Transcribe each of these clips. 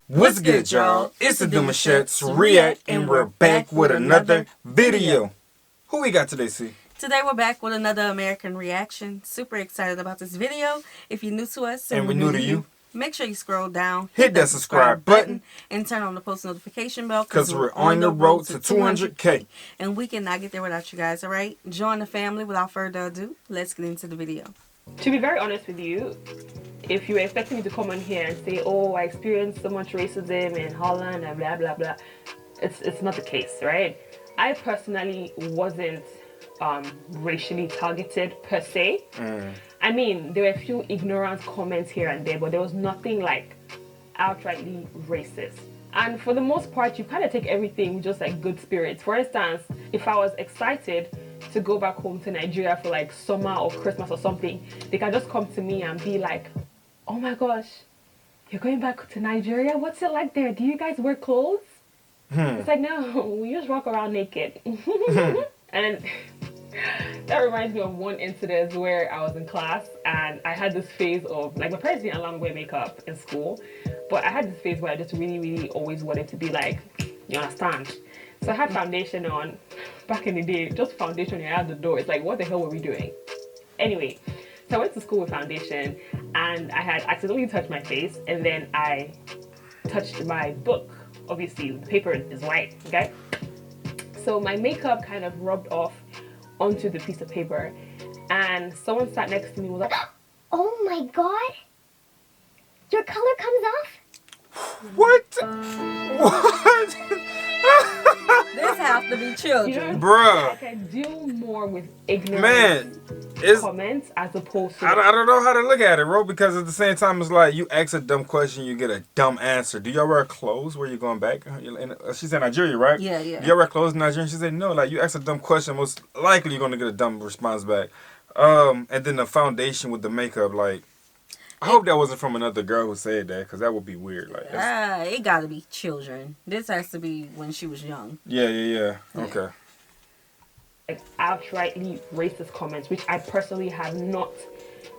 What's good, y'all? It's the Demouchets REACT, and we're back with another video. Who we got today, C? Today we're back with another American reaction. Super excited about this video. If you're new to us And we're new to you, make sure you scroll down, hit that subscribe button, and turn on the post notification bell because we're on the road to 200K. And we cannot get there without you guys, alright? Join the family. Without further ado, let's get into the video. To be very honest with you, if you were expecting me to come on here and say, oh, I experienced so much racism in Holland and blah blah blah, it's not the case, right? I personally wasn't racially targeted per se. I mean, there were a few ignorant comments here and there, but there was nothing like outrightly racist. And for the most part, you kind of take everything with just like good spirits. For instance, if I was excited to go back home to Nigeria for like summer or Christmas or something, they can just come to me and be like, oh my gosh, you're going back to Nigeria? What's it like there? Do you guys wear clothes? It's like, no, we just walk around naked. And that reminds me of one incident where I was in class and I had this phase of, like, my parents didn't allow me to wear makeup in school, but I had this phase where I just really always wanted to be like, you understand? So I had foundation on. Back in the day, just foundation out the door. It's like, what the hell were we doing? Anyway, so I went to school with foundation and I had accidentally touched my face and then I touched my book. Obviously, the paper is white, okay? So my makeup kind of rubbed off onto the piece of paper and someone sat next to me and was like, oh my god, your color comes off? What? What? This has to be children. You know, Bruh. I can deal more with ignorant comments as opposed to... I don't know how to look at it, bro, because at the same time, it's like you ask a dumb question, you get a dumb answer. Do y'all wear clothes where you're going back? She's in Nigeria, right? Yeah. Do y'all wear clothes in Nigeria? She said, no. Like, you ask a dumb question, most likely you're going to get a dumb response back. And then the foundation with the makeup, like, I hope that wasn't from another girl who said that, because that would be weird. Like, it gotta be children. This has to be when she was young. Yeah. Okay. Like outrightly racist comments, which I personally have not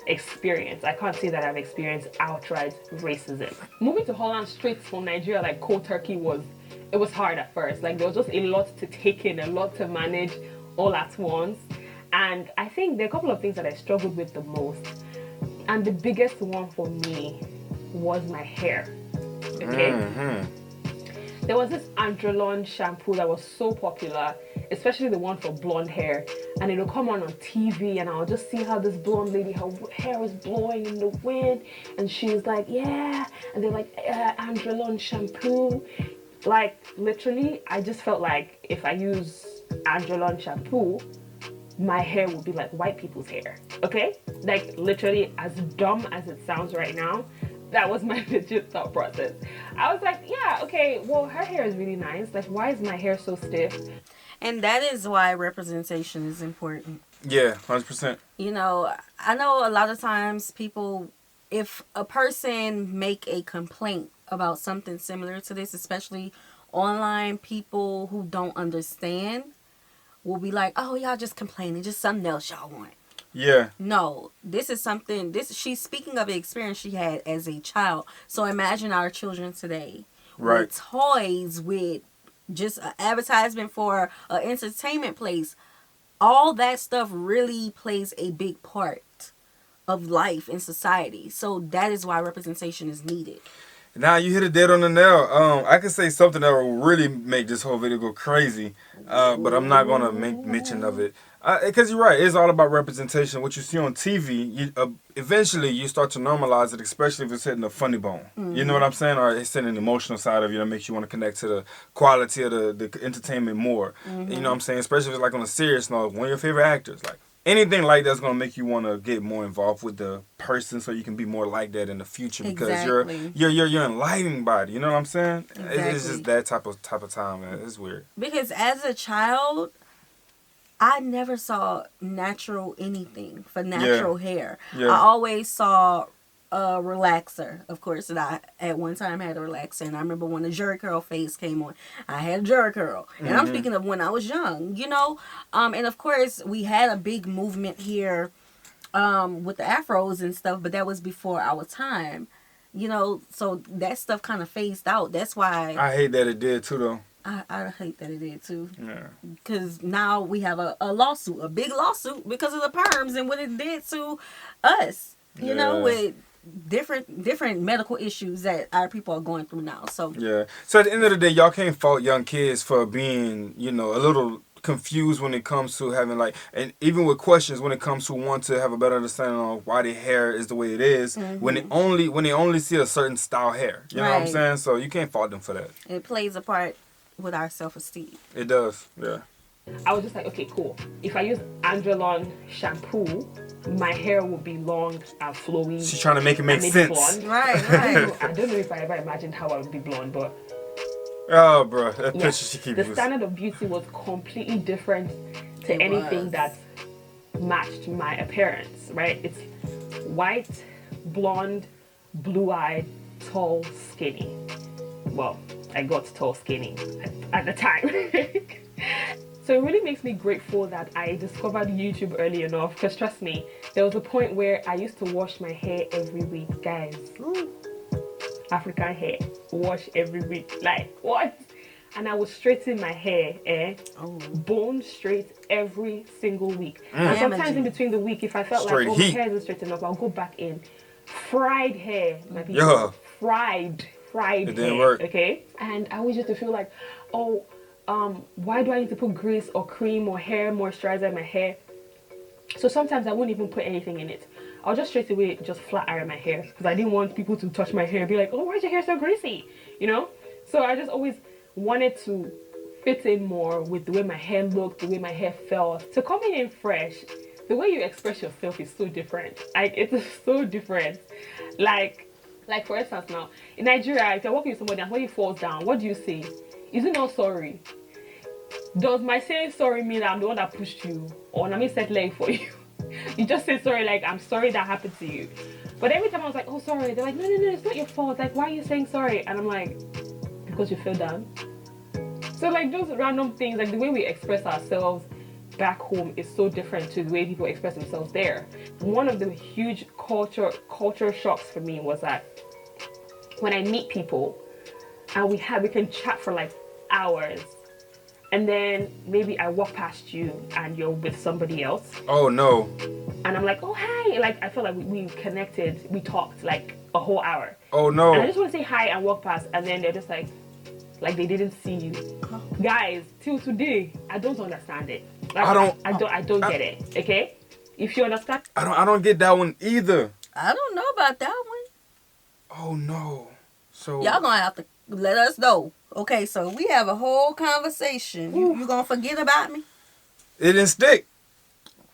experienced. I can't say that I've experienced outright racism. Moving to Holland straight from Nigeria, like cold turkey, it was hard at first. Like there was just a lot to take in, a lot to manage all at once. And I think there are a couple of things that I struggled with the most. And the biggest one for me was my hair. Okay. There was this Andrelon shampoo that was so popular, especially the one for blonde hair, and it'll come on TV and I'll just see how this blonde lady, her hair is blowing in the wind and she's like, yeah, and they're like, Andrelon shampoo. Like literally, I just felt like if I use Andrelon shampoo, my hair would be like white people's hair. Okay, like literally, as dumb as it sounds right now, that was my legit thought process. I was like, yeah, okay, well, her hair is really nice. Like, why is my hair so stiff? And that is why representation is important. Yeah, 100%. You know, I know a lot of times people, if a person make a complaint about something similar to this, especially online, people who don't understand will be like, oh, y'all just complaining, just something else y'all want. Yeah. No, this is something, she's speaking of the experience she had as a child. So imagine our children today. Right. With toys, with just an advertisement for an entertainment place. All that stuff really plays a big part of life in society. So that is why representation is needed. Now you hit it dead on the nail. I could say something that will really make this whole video go crazy, but I'm not gonna make mention of it. Because you're right, it's all about representation. What you see on TV, eventually you start to normalize it, especially if it's hitting a funny bone. You know what I'm saying? Or it's hitting an emotional side of you that makes you want to connect to the quality of the entertainment more. You know what I'm saying? Especially if it's like on a serious note, one of your favorite actors, like. Anything like that's going to make you want to get more involved with the person so you can be more like that in the future because you're enlightened by it. You know what I'm saying? Exactly. It's just that type of time, man. It's weird. Because as a child, I never saw natural anything for natural hair. Yeah. I always saw a relaxer, of course, and I at one time had a relaxer, and I remember when the Jerry curl phase came on, I had a Jerry curl, and I'm speaking of when I was young, you know, and of course we had a big movement here with the afros and stuff, but that was before our time. You know, so that stuff kind of phased out. That's why I hate that it did too, though. I hate that it did too. Yeah. Because now we have a lawsuit, a big lawsuit because of the perms and what it did to us. You know, Yeah. with different medical issues that our people are going through now. So Yeah. So at the end of the day, y'all can't fault young kids for being, you know, a little confused when it comes to having like, and even with questions when it comes to want to have a better understanding on why their hair is the way it is, when they only see a certain style hair. You know what I'm Right. saying? So you can't fault them for that. it plays a part with our self-esteem. It does. Yeah. I was just like, okay, cool. If I use Andrelon shampoo, my hair will be long and flowy. She's trying to make it make and maybe sense. blonde. Right, I right. don't know if I ever imagined how I would be blonde, but Oh, bro, that yeah, picture she keeps the using. standard of beauty was completely different to It anything was. that matched my appearance, right? It's white, blonde, blue-eyed, tall, skinny. Well, I got tall, skinny at the time. So it really makes me grateful that I discovered YouTube early enough, because trust me, there was a point where I used to wash my hair every week, guys. African hair, wash every week. Like, what? And I would straighten my hair, bone straight every single week. And sometimes in between the week, if I felt Straight like, oh, my heat. hair isn't straight enough, I'll go back in. Fried hair, my people. Yeah. Fried It didn't hair, work. okay? And I always used to feel like, oh, why do I need to put grease or cream or hair moisturizer in my hair? So sometimes I wouldn't even put anything in it. I'll just straight away just flat iron my hair because I didn't want people to touch my hair and be like, oh, why is your hair so greasy? You know? So I just always wanted to fit in more with the way my hair looked, the way my hair felt. So coming in fresh, the way you express yourself is so different. Like, it's so different. Like for instance now, in Nigeria, if you're walking with somebody and somebody falls down, what do you say? Is it not sorry? Does my saying sorry mean that I'm the one that pushed you? Or let me set leg for you? You just say sorry, like, I'm sorry that happened to you. But every time I was like, oh, sorry, they're like, no, it's not your fault. Like, why are you saying sorry? And I'm like, because you fell down. So like those random things, like the way we express ourselves back home is so different to the way people express themselves there. One of the huge culture shocks for me was that when I meet people and we can chat for like hours, and then maybe I walk past you and you're with somebody else, Oh no. and I'm like, oh hi, like I feel like we connected, we talked like a whole hour, Oh and I no. just want to say hi and walk past, and then they're just like they didn't see you. Guys, till today I don't understand it. Like, I don't get it. Okay, if you understand. I don't get that one either. I don't know about that one. Oh no. So Y'all gonna have to let us know. Okay, so we have a whole conversation. You gonna forget about me? it didn't stick.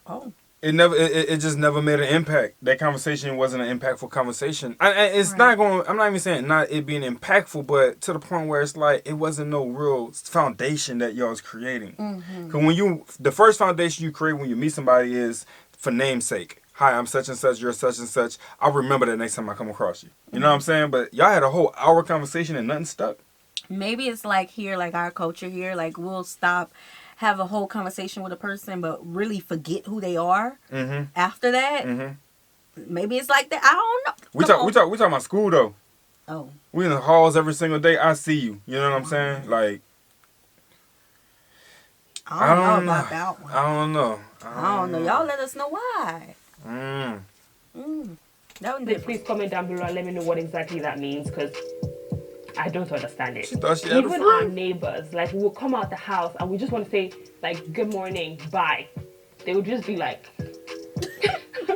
Oh. It just never made an impact. That conversation wasn't an impactful conversation. It's not going. I'm not even saying not it being impactful, but to the point where it's like it wasn't no real foundation that y'all was creating. Because when the first foundation you create when you meet somebody is for namesake. Hi, I'm such and such. You're such and such. I'll remember that next time I come across you. You know what I'm saying? But y'all had a whole hour conversation and nothing stuck. Maybe it's like here, like our culture here, like we'll stop, have a whole conversation with a person, but really forget who they are after that. Maybe it's like that. I don't know. We talking about school though. Oh, We in the halls every single day. I see you. You know what I'm saying? Like I don't know about that one. I don't know. I don't know. Y'all let us know why. Mm. That one Please comment down below and let me know what exactly that means, because I don't understand it. She thought she had a Even friend. our neighbors, like we'll come out the house and we just want to say like good morning, bye. They would just be like,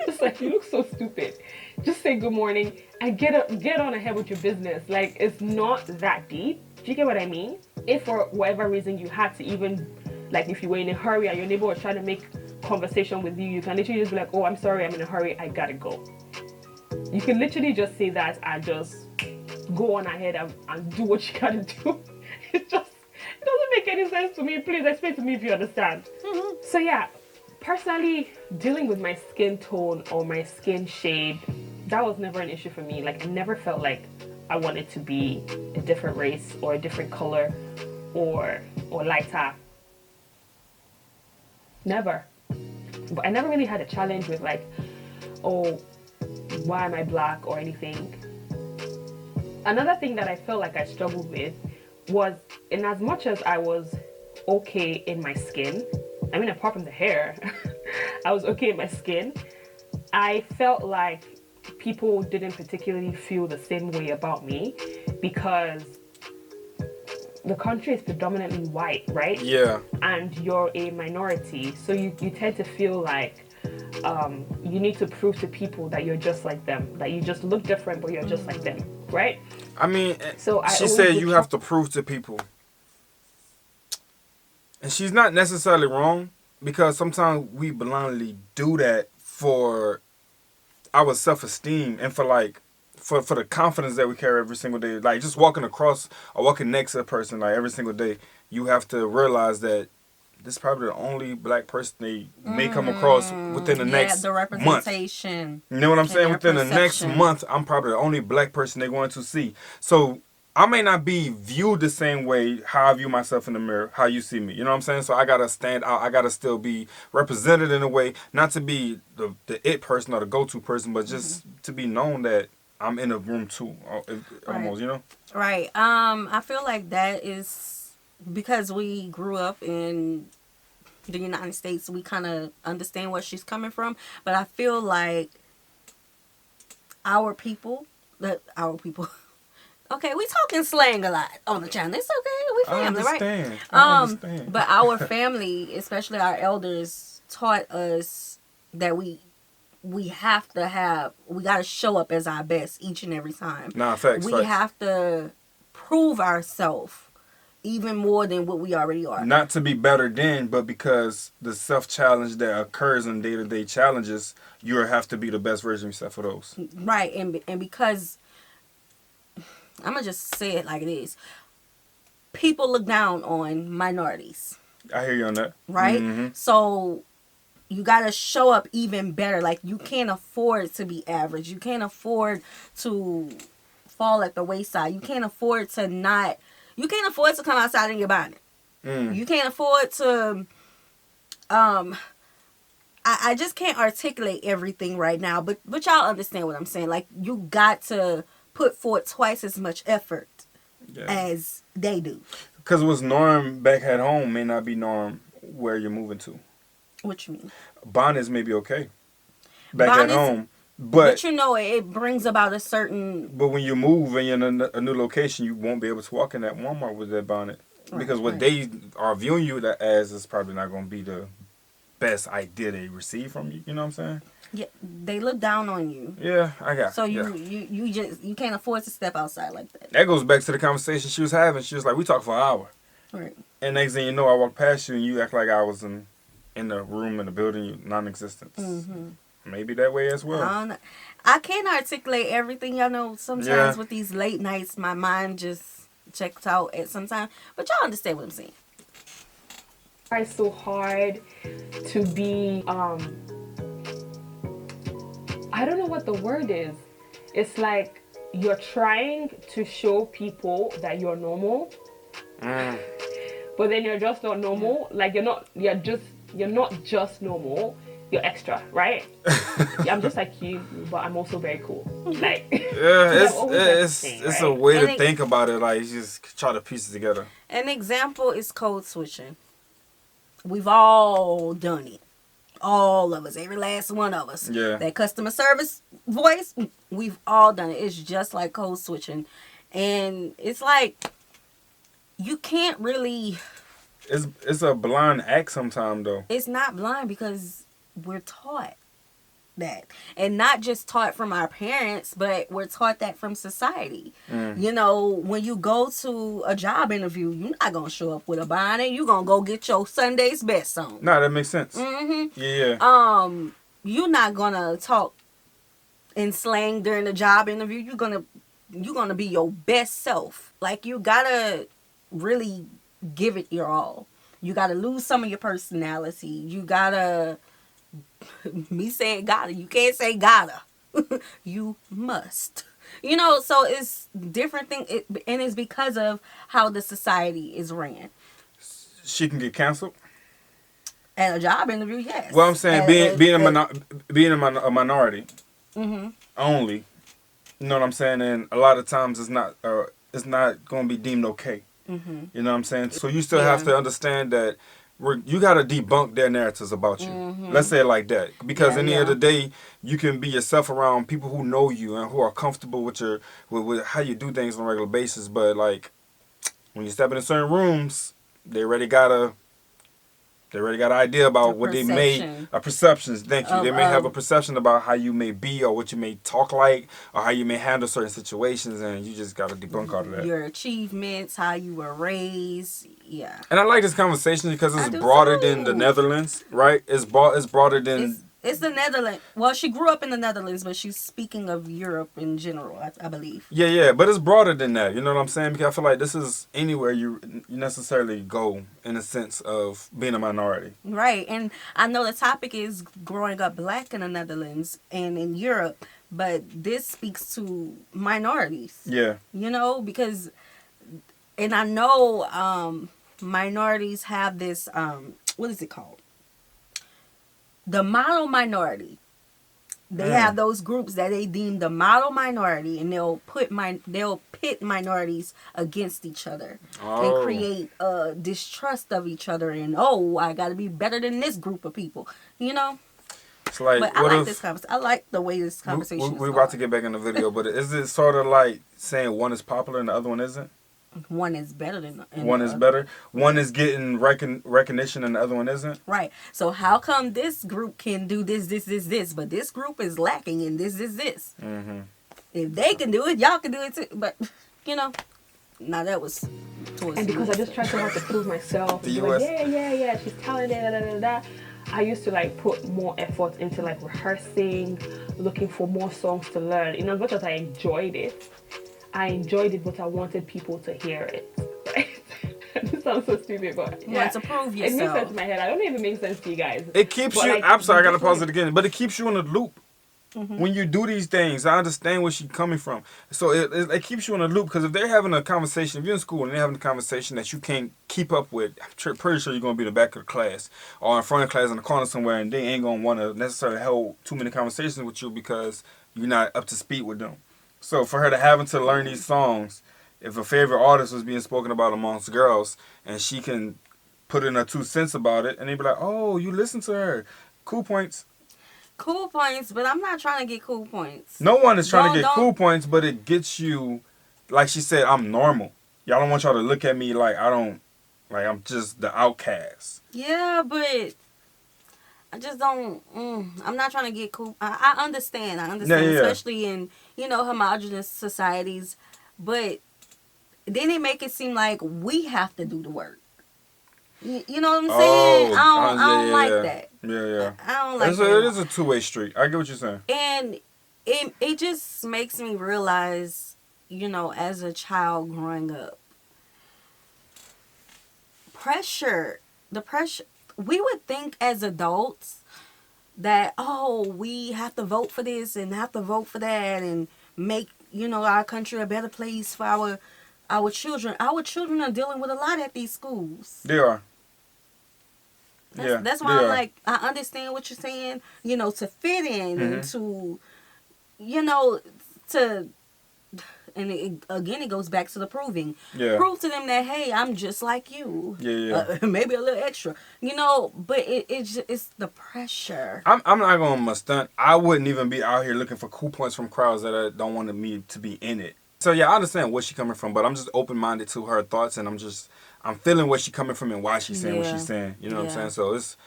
just like, you look so stupid. Just say good morning and get on ahead with your business. Like, it's not that deep. Do you get what I mean? If for whatever reason you had to even, like if you were in a hurry and your neighbor was trying to make conversation with you, you can literally just be like, oh, I'm sorry, I'm in a hurry, I gotta go. You can literally just say that and just go on ahead and do what you gotta do. It doesn't make any sense to me. Please explain to me if you understand. So yeah, personally, dealing with my skin tone or my skin shade, that was never an issue for me. Like, I never felt like I wanted to be a different race or a different color or lighter. Never. But I never really had a challenge with like, oh, why am I black or anything. Another thing that I felt like I struggled with was, in as much as I was okay in my skin, I mean, apart from the hair, I was okay in my skin, I felt like people didn't particularly feel the same way about me because the country is predominantly white, right? Yeah. And you're a minority, so you tend to feel like you need to prove to people that you're just like them, that you just look different, but you're just like them, right? I mean, So I she always said would you have to prove to people. And she's not necessarily wrong, because sometimes we blindly do that for our self-esteem and for like for the confidence that we carry every single day. Like just walking across or walking next to a person like every single day, you have to realize that this is probably the only black person they may come across within the next the month. representation. You know what I'm saying? their Within the next perception. month, I'm probably the only black person they're going to see. So I may not be viewed the same way how I view myself in the mirror, how you see me. You know what I'm saying? So I gotta stand out. I gotta still be represented in a way, not to be the it person or the go-to person, but just to be known that I'm in a room too, almost. You know? Right. I feel like that is because we grew up in the United States, we kind of understand where she's coming from. But I feel like our people. Okay, we talking slang a lot on the channel. It's okay. We family, right? I understand. But our family, especially our elders, taught us that we gotta show up as our best each and every time. Nah, facts. We have to prove ourselves even more than what we already are. Not to be better than, but because the self-challenge that occurs in day-to-day challenges, you have to be the best version of yourself for those. Right, and because I'm gonna just say it like it is. People look down on minorities. I hear you on that. Right? Mm-hmm. So you gotta show up even better. Like, you can't afford to be average. You can't afford to fall at the wayside. You can't afford to come outside in your bonnet. You can't afford to I just can't articulate everything right now, but y'all understand what I'm saying. Like, you got to put forth twice as much effort as they do. Because what's norm back at home may not be norm where you're moving to. What you mean? Bonnets may be okay back at home, but you know, it brings about a certain. But when you move and you're in a new location, you won't be able to walk in that Walmart with that bonnet, because what they are viewing you as is probably not going to be the best idea they receive from you. You know what I'm saying? Yeah, they look down on you. Yeah, I got. So you can't afford to step outside like that. That goes back to the conversation she was having. She was like, "We talked for an hour." Right. And next thing you know, I walk past you and you act like I was in the room in the building, non-existence. Maybe that way as well. I can't articulate everything. Y'all know, sometimes with these late nights, my mind just checks out at some time. But y'all understand what I'm saying. It's so hard to be, I don't know what the word is. It's like you're trying to show people that you're normal. But then you're just not normal. Like, you're not just normal. You're extra, right? I'm just like you, but I'm also very cool. Like, it's a way to think about it. Like, you just try to piece it together. An example is code switching. We've all done it. All of us, every last one of us. Yeah. That customer service voice, we've all done it. It's just like code switching, and it's like you can't really. It's a blind act sometimes, though. It's not blind because we're taught that, and not just taught from our parents, but we're taught that from society. You know, when you go to a job interview, you're not gonna show up with a bonnet. You're gonna go get your Sunday's best on. No, that makes sense. Yeah. You're not gonna talk in slang during the job interview. You're gonna be your best self. Like, you gotta really give it your all. You gotta lose some of your personality. You gotta. Me saying gotta, you can't say gotta. You must. You know, so it's different thing, and it's because of how the society is ran. She can get canceled At a job interview, yes. Well, I'm saying being a minority only, You know what I'm saying? And a lot of times it's not going to be deemed okay. Mm-hmm. You know what I'm saying? So you still have to understand that you got to debunk their narratives about you. Mm-hmm. Let's say it like that. Because Yeah, in the end of the day, you can be yourself around people who know you and who are comfortable with with how you do things on a regular basis. But like when you step into certain rooms, they already got an idea about what they may, perception a perceptions, thank you. They may have a of perception about how you may be or what you may talk like or how you may handle certain situations, and you just got to debunk all of that. your achievements, how you were raised. Yeah. And I like this conversation because I it's do broader than the too. Netherlands, right? It's broader than... It's the Netherlands. Well, she grew up in the Netherlands, but she's speaking of Europe in general, I believe. Yeah, but it's broader than that. You know what I'm saying? Because I feel like this is anywhere you necessarily go in a sense of being a minority. Right. And I know the topic is growing up black in the Netherlands and in Europe, but this speaks to minorities. Yeah. You know, because, and I know minorities have this, what is it called? The model minority. They have those groups that they deem the model minority, and they'll pit minorities against each other and create distrust of each other. And I got to be better than this group of people, you know. It's like, But I like this conversation. I like the way this conversation. We're about to get back in the video, but is it sort of like saying one is popular and the other one isn't? One is better than one is better. One is getting recognition and the other one isn't. Right. So how come this group can do this, but this group is lacking in this. Mm-hmm. If they can do it, y'all can do it too. But you know, now that was towards And because I just tried to have to prove myself. The Like, US. yeah, she's talented, I used to like put more effort into like rehearsing, looking for more songs to learn. You know, as much as I enjoyed it, but I wanted people to hear it. Right? This sounds so stupid, but you want to prove it makes yourself. sense in my head. I don't know if it makes sense to you guys. It keeps But, you. like, I'm sorry, I gotta this pause it again. But it keeps you in the loop. Mm-hmm. When you do these things, I understand where she's coming from. So it keeps you in a loop because if they're having a conversation, if you're in school and they're having a conversation that you can't keep up with, I'm pretty sure you're going to be in the back of the class or in front of the class in the corner somewhere, and they ain't going to want to necessarily hold too many conversations with you because you're not up to speed with them. So for her to having to learn these songs, if a favorite artist was being spoken about amongst girls and she can put in her 2 cents about it and they be like, oh, you listen to her. Cool points. Cool points, but I'm not trying to get cool points. No one is trying to get Don't- cool points, but it gets you, like she said, I'm normal. Y'all don't want y'all to look at me like I'm just the outcast. Yeah, but I just don't. I'm not trying to get cool. I understand. Yeah. Especially in homogenous societies, but then they make it seem like we have to do the work. You know what I'm saying? I don't like that. Yeah. I don't like that. It is a two-way street. I get what you're saying. And it just makes me realize, as a child growing up, the pressure, we would think as adults that, we have to vote for this and have to vote for that and make, our country a better place for our children. Our children are dealing with a lot at these schools. They are. That's why I'm like, I understand what you're saying, to fit in and to, again, it goes back to the proving. Yeah. Prove to them that, hey, I'm just like you. Yeah. Maybe a little extra, but it's the pressure. I'm not going to stunt. I wouldn't even be out here looking for cool points from crowds that don't want me to be in it. So yeah, I understand where she's coming from, but I'm just open-minded to her thoughts, and I'm feeling where she's coming from and why she's saying what she's saying. You know what I'm saying? So it's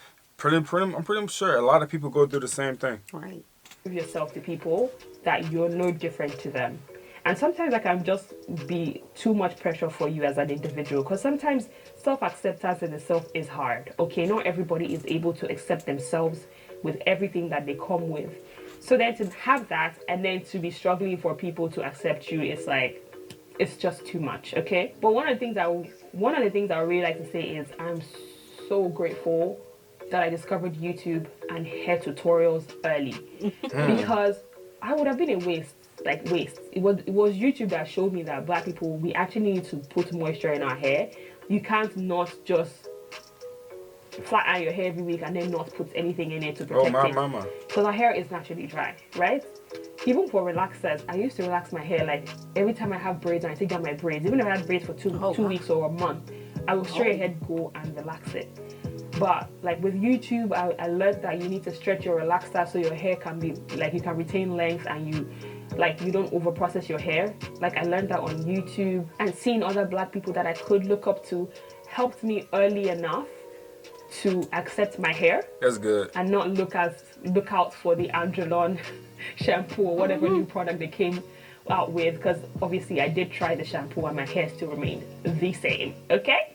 I'm pretty sure a lot of people go through the same thing. Right. Give yourself to people that you're no different to them. And sometimes that can just be too much pressure for you as an individual, because sometimes self-acceptance in itself is hard. Okay, not everybody is able to accept themselves with everything that they come with. So then to have that and then to be struggling for people to accept you, it's like, it's just too much, okay? But one of the things I would really like to say is I'm so grateful that I discovered YouTube and hair tutorials early. Because I would have been a waste. It was YouTube that showed me that black people, we actually need to put moisture in our hair. You can't not just flat iron your hair every week and then not put anything in it to Oh, protect my it. mama. Because our hair is naturally dry, right? Even for relaxers, I used to relax my hair like every time I have braids and I take down my braids. Even if I had braids for two weeks or a month, I will straight ahead go and relax it. But like with YouTube, I learned that you need to stretch your relaxer so your hair can be like you can retain length and you don't over process your hair. Like I learned that on YouTube, and seeing other black people that I could look up to helped me early enough to accept my hair. That's good. And not look out for the Androlon shampoo or whatever new product they came out with, because obviously I did try the shampoo and my hair still remained the same. Okay.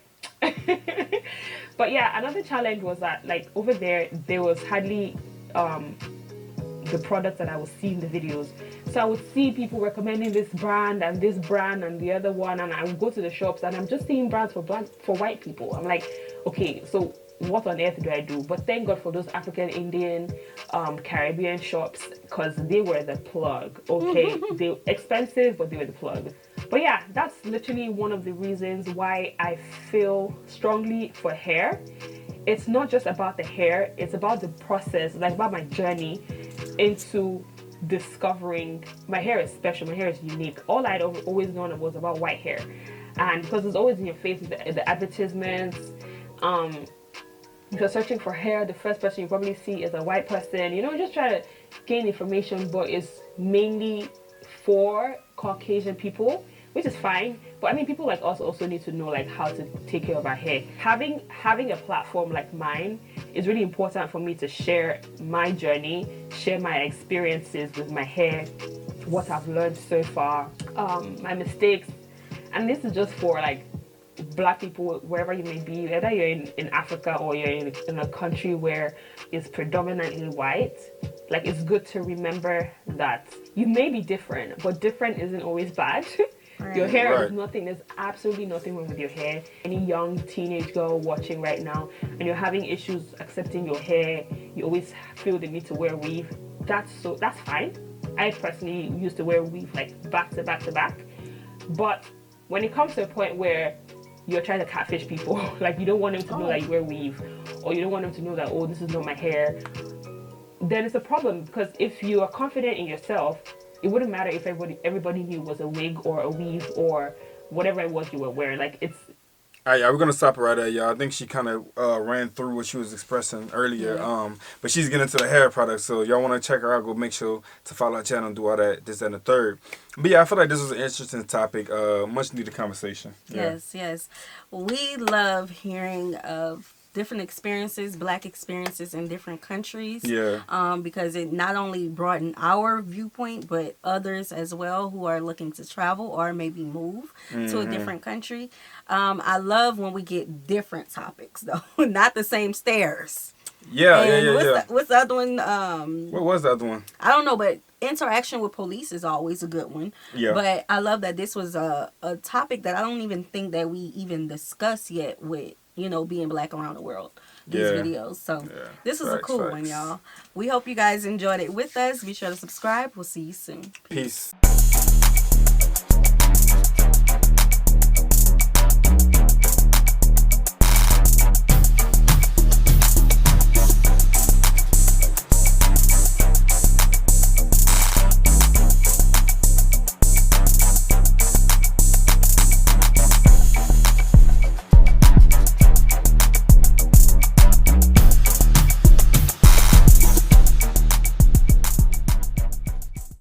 But yeah, another challenge was that like over there was hardly the products that I would see in the videos. So I would see people recommending this brand and the other one, and I would go to the shops and I'm just seeing brands for white people. I'm like, okay, so what on earth do I do? But thank God for those African, Indian, Caribbean shops, because they were the plug. Okay, they were expensive, but they were the plug. But yeah, that's literally one of the reasons why I feel strongly for hair. It's not just about the hair, it's about the process, like about my journey into discovering my hair is special, my hair is unique. All I'd always known was about white hair, and because it's always in your face, the advertisements. If you're searching for hair, the first person you probably see is a white person. Just try to gain information, but it's mainly for Caucasian people, which is fine. But I mean, people like us also need to know like how to take care of our hair. Having a platform like mine is really important for me to share my journey, share my experiences with my hair, what I've learned so far, my mistakes. And this is just for like black people, wherever you may be, whether you're in Africa or you're in a country where it's predominantly white. Like, it's good to remember that you may be different, but different isn't always bad. Right. Your hair is nothing. There's absolutely nothing wrong with your hair. Any young teenage girl watching right now and you're having issues accepting your hair, you always feel the need to wear a weave, that's fine. I personally used to wear a weave like back to back to back. But when it comes to a point where you're trying to catfish people, like you don't want them to know that you wear weave, or you don't want them to know that, oh, this is not my hair, then it's a problem. Because if you are confident in yourself, it wouldn't matter if everybody knew it was a wig or a weave or whatever it was you were wearing. Like, it's... All right, yeah, we're going to stop it right there, y'all. I think she kind of ran through what she was expressing earlier. Yeah. But she's getting into the hair products, so y'all want to check her out, go make sure to follow her channel and do all that, this, and the third. But yeah, I feel like this was an interesting topic, much needed conversation. Yeah. Yes. We love hearing of different experiences, black experiences in different countries. Yeah. Because it not only broadened our viewpoint, but others as well who are looking to travel or maybe move to a different country. I love when we get different topics though, not the same stairs. Yeah. What's the other one? What was the other one? I don't know, but interaction with police is always a good one. Yeah. But I love that this was a topic that I don't even think that we even discussed yet with, being black around the world, these videos. So this is a cool one, y'all. We hope you guys enjoyed it with us. Be sure to subscribe. We'll see you soon. Peace.